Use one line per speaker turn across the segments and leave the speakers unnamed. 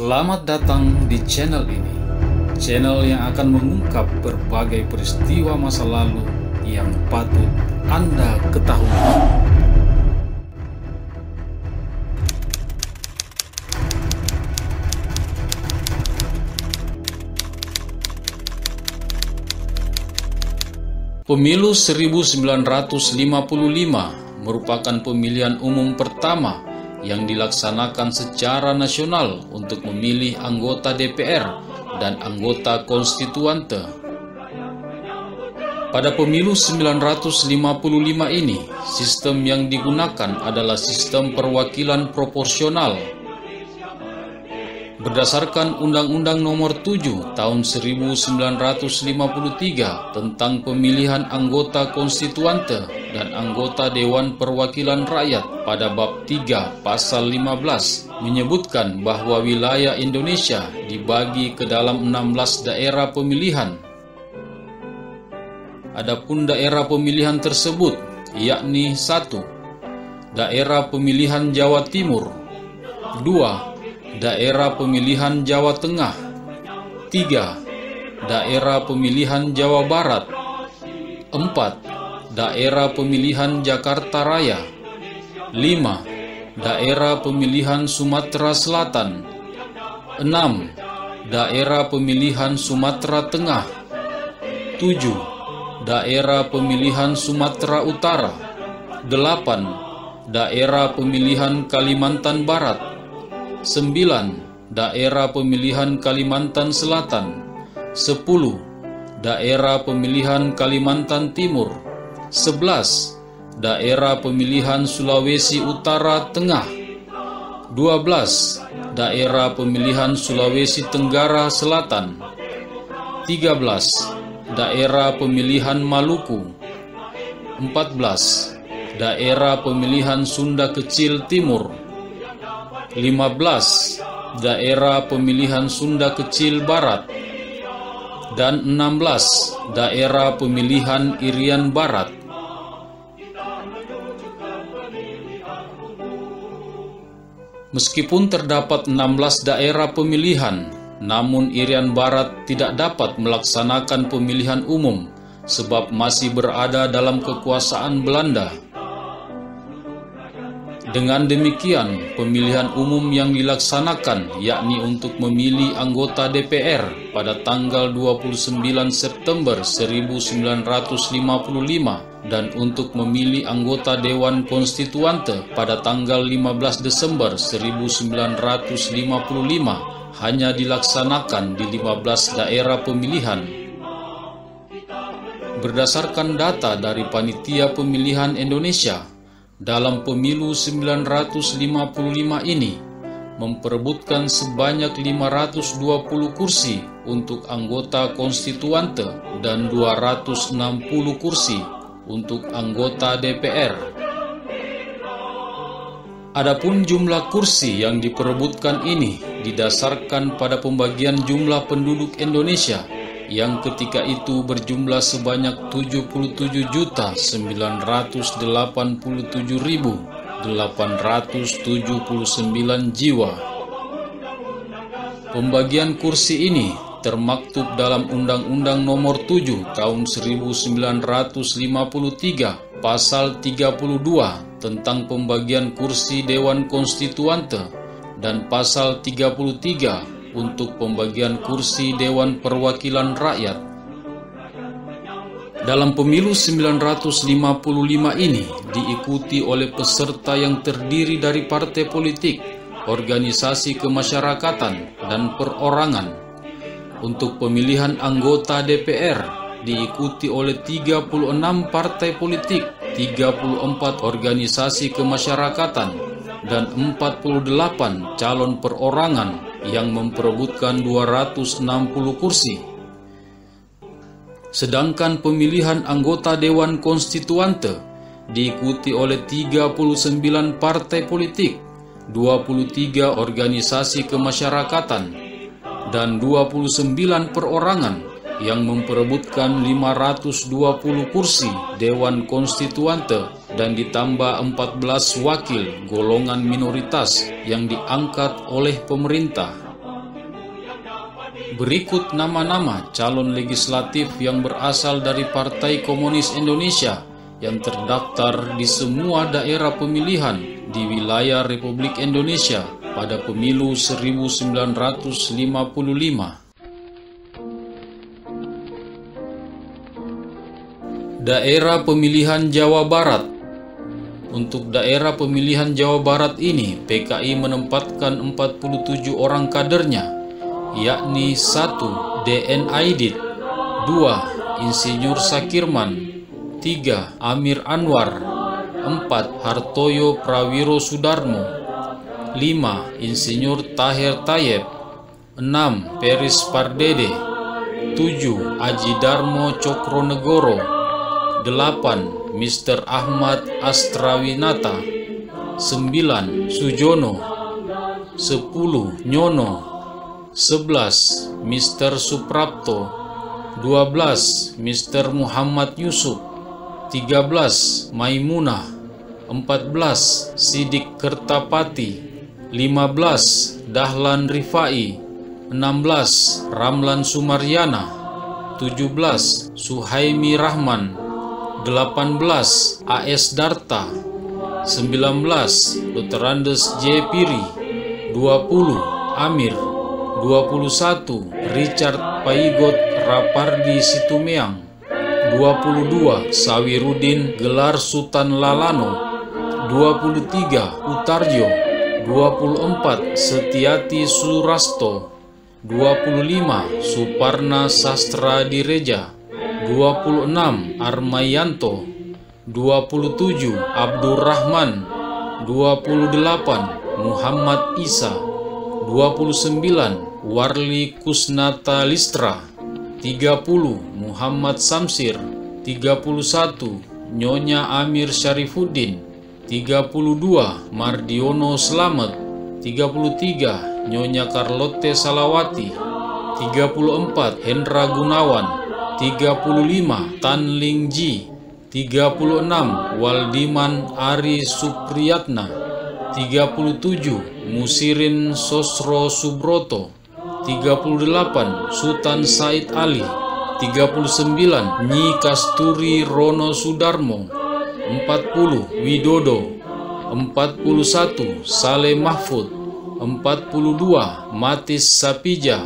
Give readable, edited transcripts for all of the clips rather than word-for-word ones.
Selamat datang di channel ini, channel yang akan mengungkap berbagai peristiwa masa lalu yang patut Anda ketahui. Pemilu 1955 merupakan pemilihan umum pertama yang dilaksanakan secara nasional untuk memilih anggota DPR dan anggota konstituante. Pada pemilu 1955 ini, sistem yang digunakan adalah sistem perwakilan proporsional. Berdasarkan Undang-Undang Nomor 7 Tahun 1953 tentang pemilihan anggota konstituante dan anggota Dewan Perwakilan Rakyat pada bab 3 pasal 15 menyebutkan bahwa wilayah Indonesia dibagi ke dalam 16 daerah pemilihan. Adapun daerah pemilihan tersebut yakni 1. Daerah pemilihan Jawa Timur, 2. Daerah pemilihan Jawa Tengah, 3. Daerah pemilihan Jawa Barat, 4. Daerah pemilihan Jakarta Raya, 5. Daerah pemilihan Sumatera Selatan, 6. Daerah pemilihan Sumatera Tengah, 7. Daerah pemilihan Sumatera Utara, 8. Daerah pemilihan Kalimantan Barat, 9. Daerah pemilihan Kalimantan Selatan, 10. Daerah pemilihan Kalimantan Timur, 11. Daerah pemilihan Sulawesi Utara Tengah, 12. Daerah pemilihan Sulawesi Tenggara Selatan, 13. Daerah pemilihan Maluku, 14. Daerah pemilihan Sunda Kecil Timur, 15. Daerah pemilihan Sunda Kecil Barat, dan 16. Daerah pemilihan Irian Barat. Meskipun terdapat 16 daerah pemilihan, namun Irian Barat tidak dapat melaksanakan pemilihan umum sebab masih berada dalam kekuasaan Belanda. Dengan demikian, pemilihan umum yang dilaksanakan yakni untuk memilih anggota DPR pada tanggal 29 September 1955 dan untuk memilih anggota Dewan Konstituante pada tanggal 15 Desember 1955 hanya dilaksanakan di 15 daerah pemilihan. Berdasarkan data dari Panitia Pemilihan Indonesia, dalam pemilu 1955 ini memperebutkan sebanyak 520 kursi untuk anggota konstituante dan 260 kursi untuk anggota DPR. Adapun jumlah kursi yang diperebutkan ini didasarkan pada pembagian jumlah penduduk Indonesia yang ketika itu berjumlah sebanyak 77.987.879 jiwa. Pembagian kursi ini termaktub dalam Undang-Undang Nomor 7 Tahun 1953 Pasal 32 tentang pembagian kursi Dewan Konstituante dan Pasal 33 untuk pembagian kursi Dewan Perwakilan Rakyat. Dalam pemilu 1955 ini diikuti oleh peserta yang terdiri dari partai politik, organisasi kemasyarakatan, dan perorangan. Untuk pemilihan anggota DPR diikuti oleh 36 partai politik, 34 organisasi kemasyarakatan, dan 48 calon perorangan yang memperebutkan 260 kursi. Sedangkan pemilihan anggota Dewan Konstituante diikuti oleh 39 partai politik, 23 organisasi kemasyarakatan, dan 29 perorangan yang memperebutkan 520 kursi Dewan Konstituante dan ditambah 14 wakil golongan minoritas yang diangkat oleh pemerintah. Berikut nama-nama calon legislatif yang berasal dari Partai Komunis Indonesia yang terdaftar di semua daerah pemilihan di wilayah Republik Indonesia pada pemilu 1955. Daerah pemilihan Jawa Barat. Untuk daerah pemilihan Jawa Barat ini, PKI menempatkan 47 orang kadernya, yakni 1. DN Aidit, 2. Insinyur Sakirman, 3. Amir Anwar, 4. Hartoyo Prawiro Sudarmo, 5. Insinyur Tahir Tayeb, 6. Peris Pardede, 7. Aji Darmo Cokronegoro, 8. Mr. Ahmad Astrawinata, 9. Sujono, 10. Nyono, 11. Mr. Suprapto, 12. Mr. Muhammad Yusuf, 13. Maimunah, 14. Sidik Kertapati, 15. Dahlan Rifai, 16. Ramlan Sumaryana, 17. Suhaimi Rahman, 18. AS Darta, 19. Dr. Andes J. Piri, 20. Amir, 21. Richard Paigot Rapardi Situmeang, 22. Sawirudin Gelar Sultan Lalano, 23. Utarjo, 24. Setiati Surasto, 25. Suparna Sastra Direja, 26. Armayanto, 27. Abdurrahman, 28. Muhammad Isa, 29. Warli Kusnata Listra, 30. Muhammad Samsir, 31. Nyonya Amir Syarifuddin, 32. Mardiono Slamet, 33. Nyonya Carlotte Salawati, 34. Hendra Gunawan, 35. Tan Ling Ji, 36. Waldiman Ari Supriyatna, 37. Musirin Sosro Subroto, 38. Sultan Said Ali, 39. Nyi Kasturi Rono Sudarmo, 40. Widodo, 41. Saleh Mahfud, 42. Matis Sapija,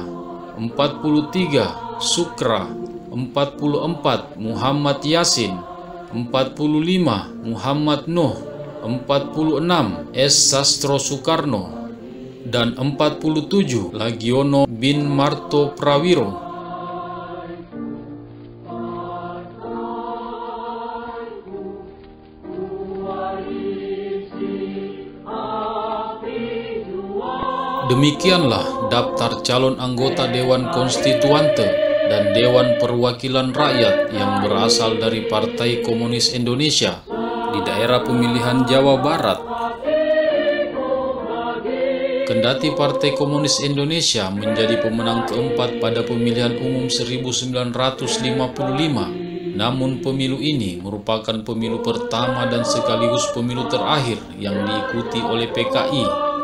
43. Sukra, 44. Muhammad Yasin, 45. Muhammad Nuh, 46. S. Sastro Soekarno, dan 47. Lagiono bin Marto Prawiro. Demikianlah daftar calon anggota Dewan Konstituante dan Dewan Perwakilan Rakyat yang berasal dari Partai Komunis Indonesia di daerah pemilihan Jawa Barat. Kendati Partai Komunis Indonesia menjadi pemenang keempat pada pemilihan umum 1955, namun pemilu ini merupakan pemilu pertama dan sekaligus pemilu terakhir yang diikuti oleh PKI.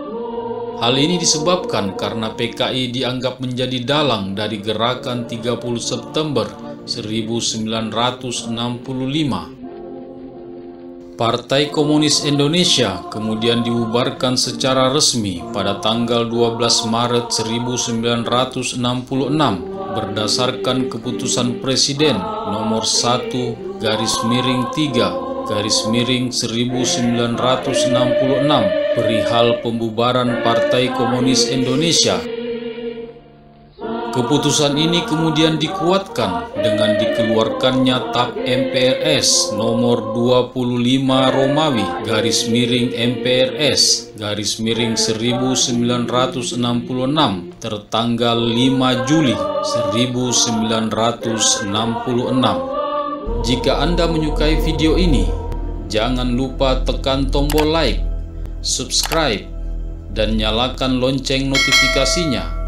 Hal ini disebabkan karena PKI dianggap menjadi dalang dari gerakan 30 September 1965. Partai Komunis Indonesia kemudian dibubarkan secara resmi pada tanggal 12 Maret 1966 berdasarkan keputusan Presiden nomor 1/3/1966 perihal pembubaran Partai Komunis Indonesia. Keputusan ini kemudian dikuatkan dengan dikeluarkannya TAP MPRS nomor 25 Romawi /MPRS /1966 tertanggal 5 Juli 1966. Jika Anda menyukai video ini, jangan lupa tekan tombol like, subscribe, dan nyalakan lonceng notifikasinya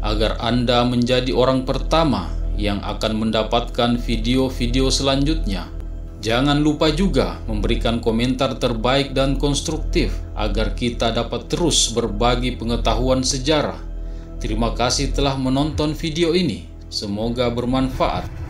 agar Anda menjadi orang pertama yang akan mendapatkan video-video selanjutnya. Jangan lupa juga memberikan komentar terbaik dan konstruktif agar kita dapat terus berbagi pengetahuan sejarah. Terima kasih telah menonton video ini. Semoga bermanfaat.